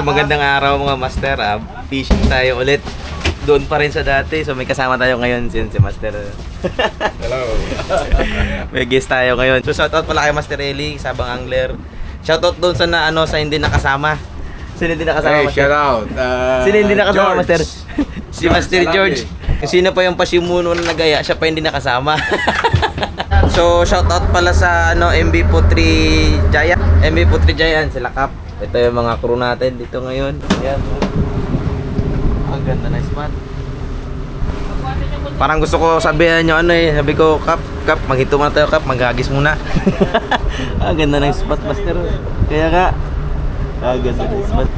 Magandang araw mga master. Fishing tayo ulit. Doon pa rin sa dati. So may kasama tayo ngayon si Master. Hello. May guest tayo ngayon. So shoutout pala kay Master Eli, Sabang Angler. Shoutout doon sa sa hindi nakasama. Sino hindi nakasama, Hey, Master? shout out. Sino hindi nakasama, George. Master? Si Master George. Kung sino pa yung pasimuno na nagaya, siya pa hindi nakasama. So shoutout pala sa MB Putri Giant. MB Putri Giant, sila Kap. Ito yung mga crew natin dito ngayon. Ayan. Ang ganda na spot. Parang gusto ko sabihan nyo sabi ko, Kap, maghinto muna tayo, Kap, maghagis muna. Ang ganda ng spot, Master. Kaya nga, ang ganda ng spot.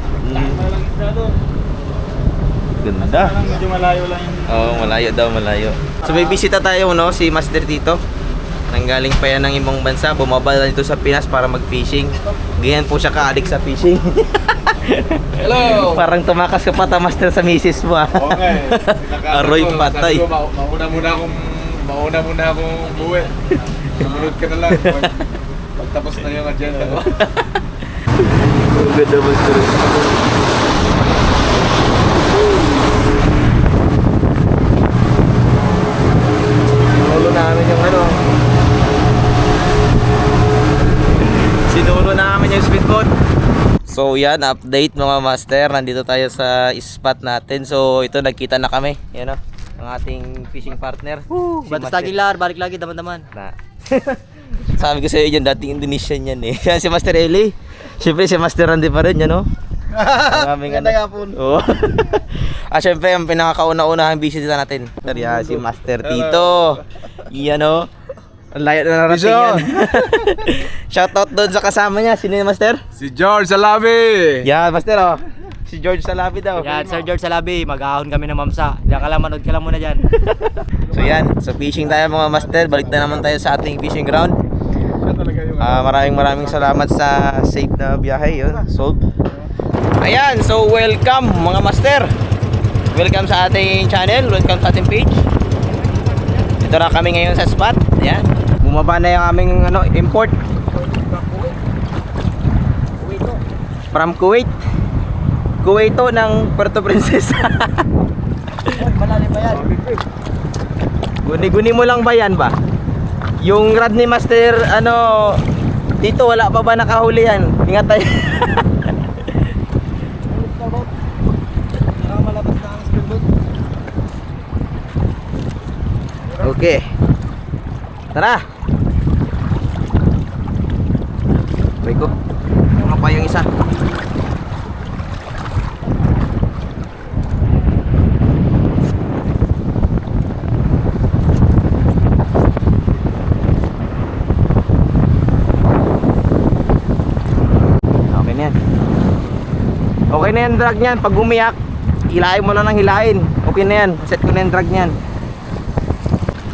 Ganda. Medyo malayo lang yun. Oo, malayo daw, malayo. So may bisita tayo, si Master Tito. Nanggaling pa yan ng ibang bansa, bumabala dito sa Pinas para mag-fishing. Ganyan po siya ka-addict sa fishing. Hello. Parang tumakas ka pata, Master, sa misis mo. Okay. Aroy patay. Mauna muna akong buwi. Sumunod ka na lang. Pagtapos na yung agenda ko. Ganda, Master. Sinulo namin yung Sinulo namin yung speedboat. So yan, update mga master. Nandito tayo sa spot natin. So ito, nagkita na kami. Yan ang ating fishing partner. Batas Tagilar, balik lagi daman-daman. Na. Sabi ko sa iyo yun, dating Indonesian yan eh. Yan si Master Eli. Siyempre si Master Randy pa rin, yan Maraming Oo. Siyempre ang pinakakauna-unahang bisita natin. Yan si Master Tito. Yan ang layo na narating yan. Shoutout doon sa kasama niya. Sino yung Master? Si George Salabi. Yan, Master Si George Salabi daw. Yan, Sir George Salabi, mag-ahon kami ng mamsa. Diyan ka lang, manood ka lang muna dyan. So yan, so fishing tayo mga master. Balik na naman tayo sa ating fishing ground. Maraming salamat sa safe na biyahe. Sold. Ayan, so welcome mga master. Welcome sa ating channel, welcome sa ating page. Dito na kami ngayon sa spot. Ayan, bumaba na yung aming import from Kuwait. Kuwaito ng Puerto Princesa. Malalim ba yan? Guni-guni mo lang ba yan ba? Yung rod ni Master, dito wala pa ba nakahuli yan? Ingat tayo. Malabas na ang speedboat. Okay. Tara. Try ko. Ano pa yung isa? Okay na yan drag niyan. Pag umiyak, hilahin mo na ng hilahin. Okay na yan. Set ko na yung drag niyan.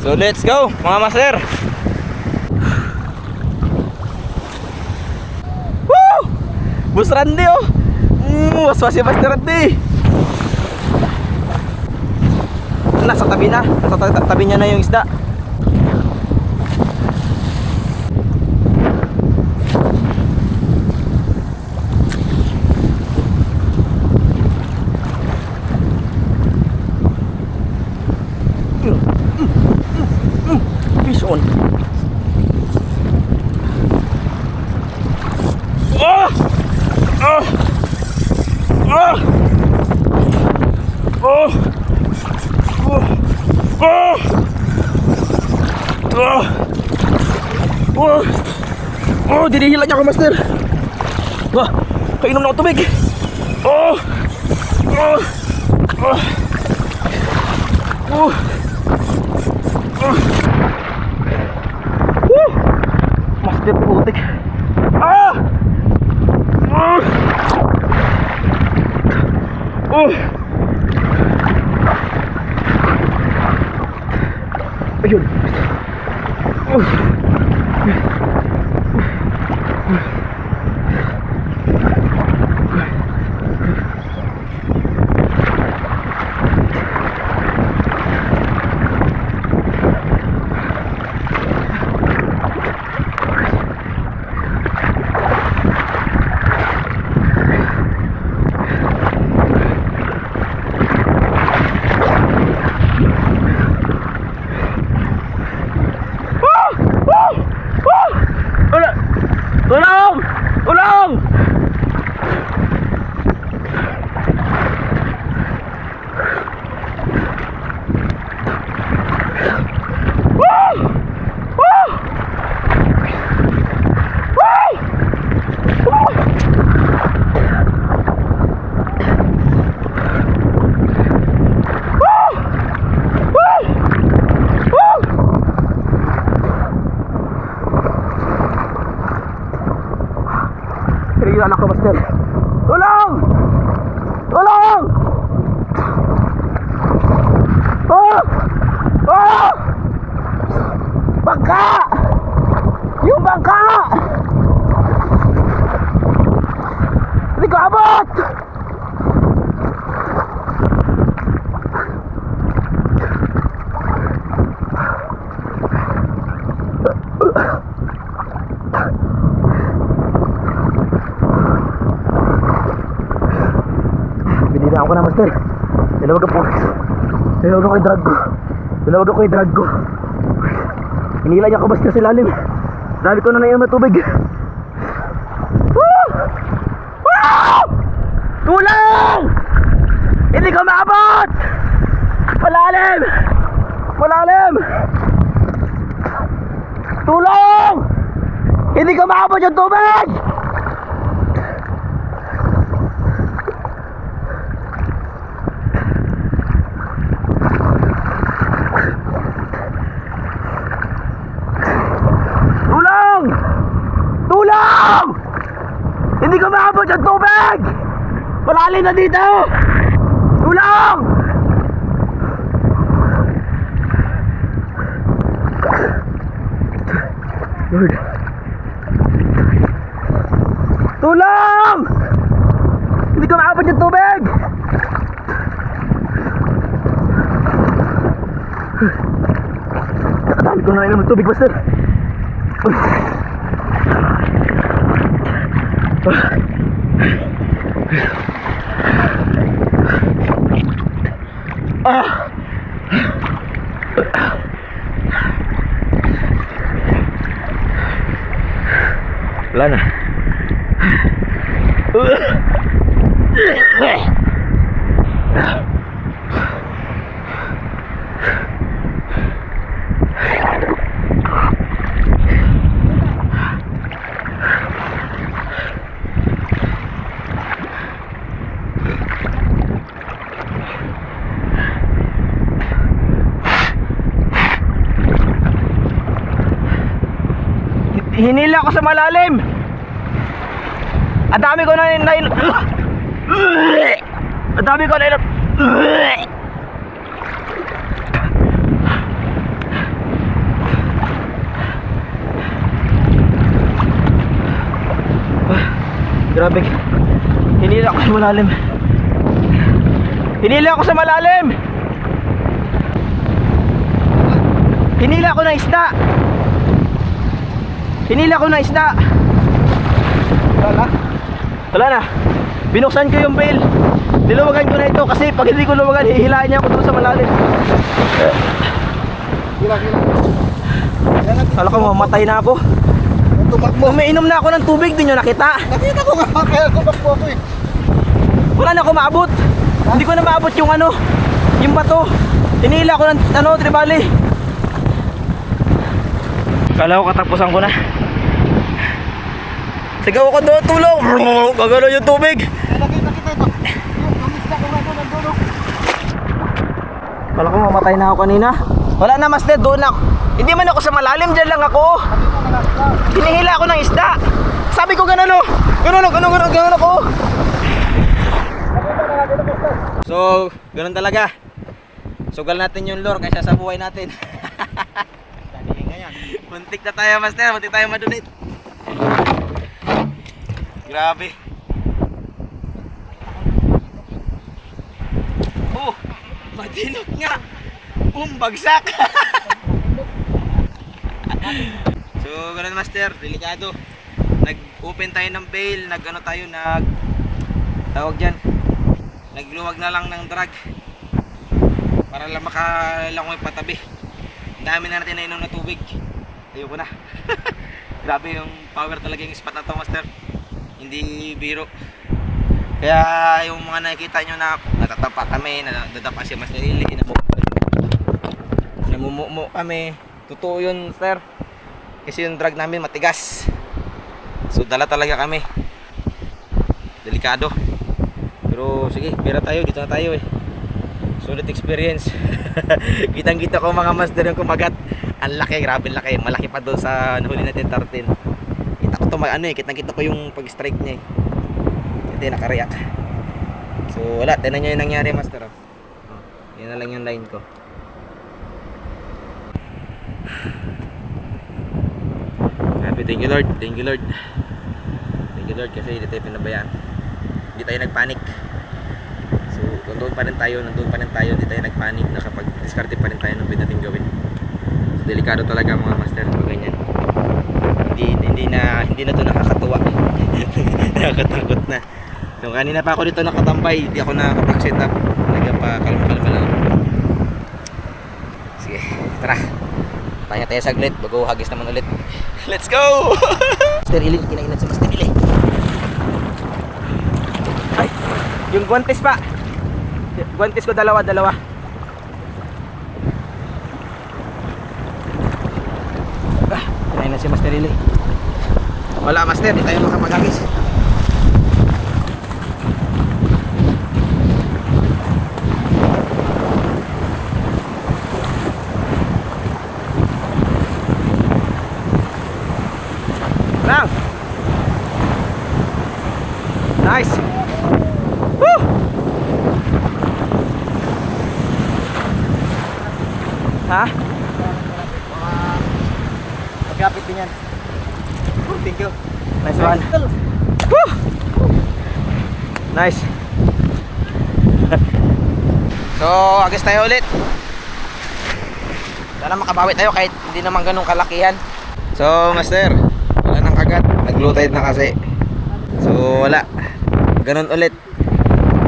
So let's go mga master. Woo! Boss Randy waswas si Master Randy. Nasa tabi na. Nasa tabi niya na yung isda. Fish on. Dinihila niya ako, Master. Wah, kainom na ako tubig. Master putik. Ayun. Hinayaan ko na, master. Tinawag ako. Tinawag ako yung drag ko. Tinawag ako yung drag ko. Hinila niya ako basta sa ilalim. Dami ko na nainom na tubig. Woo! Woo! Tulong! Hindi ko maabot! Malalim! Malalim! Tulong! Hindi ko maabot yung tubig! Tulong! Tulong! Hindi ko maabot yung tubig! Malalim na dito! Tulong! Lord. Tulong! Hindi ko maabot yung tubig! Nakadami ko na nainom ng tubig, master. Wala na. Hinila ko sa malalim. Ang dami ko na Ang dami ko na Grabe. Hinila ko sa malalim. Hinila ko sa malalim. Hinila ko ng isda. Hinila ko ng isda. Wala na. Binuksan ko yung bail. Niluwagan ko na ito kasi pag hindi ko luwagan, hihilain niya ako doon sa malalim. Kala ko mamatay na ako. Umiinom na ako ng tubig, di nyo nakita? Nakita ko nga, kaya tumakbo ako eh. Wala na ako maabot. Hindi ko na maabot yung ano, yung bato. Hinila ko ng ano, tribali. Kala ko katapusan ko na. Sigaw ako doon, tulong! Gagano yung tubig! Nakita kita ito. Yung isda ko nga ito nandun. Kala ko mamatay na ako kanina. Wala na, master, doon ako. Hindi man ako sa malalim, dyan lang ako. Hinihila ako ng isda. Sabi ko ganun o. Ganun ako. So, ganun talaga. Sugal natin yung lure kaysa sa buhay natin. Muntik na tayo, master. Muntik tayo madunit. Grabe. Oh, madinot nga. Bagsak. So, ganun, master. Delikado. Nag-open tayo ng bail. Tawag dyan. Nagluwag na lang ng drag. Para lang makalangoy patabi. Ang dami na natin nainom na tubig. Ayoko na. Grabe yung power talaga yung spot na to, master. Hindi biro. Kaya yung mga nakikita nyo na natatapa kami, nadadapa si Master Ili, namumumo kami. Totoo yun, sir. Kasi yung drag namin matigas. So dala talaga kami. Delikado. Pero sige, pera tayo, dito na tayo eh. Solid experience. Kitang-kita ko mga master yung kumagat. Ang laki, grabe laki. Malaki pa doon sa nahuli natin 13. Kita ko to kitang-kita ko yung pag-strike niya eh. Hindi nakareact. So wala, tinan nyo yung nangyari, master. Yan na lang yung line ko. Happy, thank you Lord. Thank you Lord. Thank you Lord kasi hindi tayo pinabayaan. Hindi tayo nagpanik. So nandun pa rin tayo. Hindi tayo nagpanik. Nakapag-discarte pa rin tayo ng pwede natin gawin. So delikado talaga mga master pag ganyan. Hindi na ito nakakatuwa. Nakakatakot na. So kanina pa ako dito nakatambay, hindi ako nakapag-set up. Nagpa-kalma-kalma lang. Sige, tara. Pahinga tayo saglit, bago hagis naman ulit. Let's go! Master Ili, kinainan si Master Ili. Ay, yung guantes pa. Guantes ko dalawa. Kinainan si Master Ili. Wala Master, di tayo makapag-hagis. Lang. Nice. Woo! Ha? Magkapit din yan. Thank you. Nice one. Woo! Nice. So, agis tayo ulit. Sana makabawi tayo kahit hindi naman ganun kalakihan. So, Master, wala nang kagat. Nag-low tide na kasi. So, wala. Ganun ulit.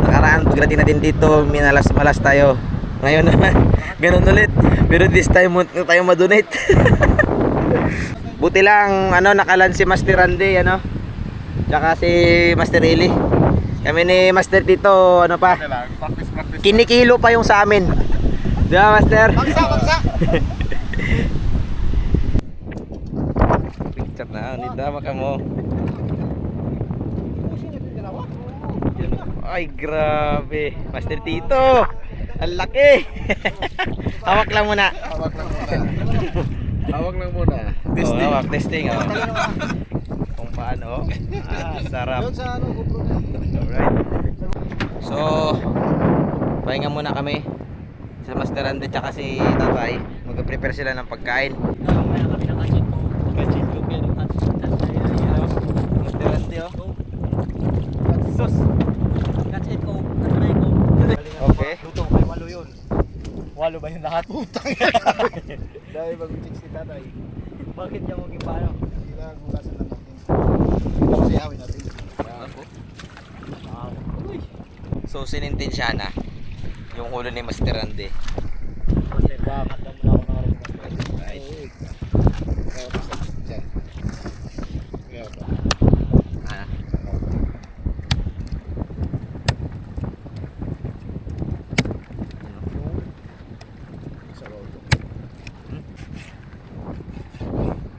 Nakaraan, pagdating natin dito, minalas-malas tayo. Ngayon naman, ganun ulit. Pero this time, muntik na tayo madonate. Buti lang, nakalan si Master Randy, tsaka si Master Eli. Kami ni Master Tito, pa? Practice. Kinikilo pa yung sa amin. Di ba, Master? Bagsa! Picture na, hindi tama ka mo. Ay, grabe. Master Tito, ang laki. Hawak lang muna. Hawak lang muna. Testing. Hawak, testing. Kung paano. Sarap. Alright. So, pahinga muna kami sa Master Randy tsaka si Tatay. Mag-prepare sila ng pagkain. Kachito yan. Master Randy, Sus. That's it ko. Natry ko. Okay. Luto kay walo yun. Walo ba yung lahat? Putang dahil mag-check si tatay. Bakit niya maging paano? Kailangan bukasan lang natin. Ito kasi awin natin. So, sinintensya na yung ulo ni Master Randy. Kasi ba, kanta mo na ako ng Right. Ah.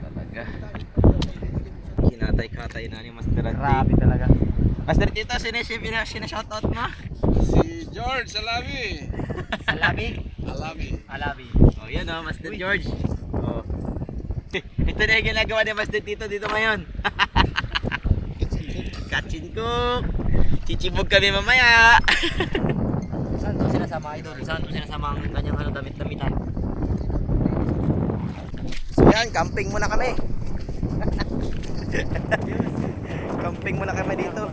Talaga. Kinatay-katay na ni Master Randy. Grabe talaga. Master Tito, sinashoutout mo? Si George Alabi. Alabi? Alabi. Alabi. Oh, yan Master George. Oh. Ito na yung ginagawa ni Master Tito dito ngayon. Kachin ko. Chichibog kami mamaya. Saan to sinasama idol? Saan to sinasama ang kanyang damit-damitan? So yan, camping muna kami. Camping muna kami dito.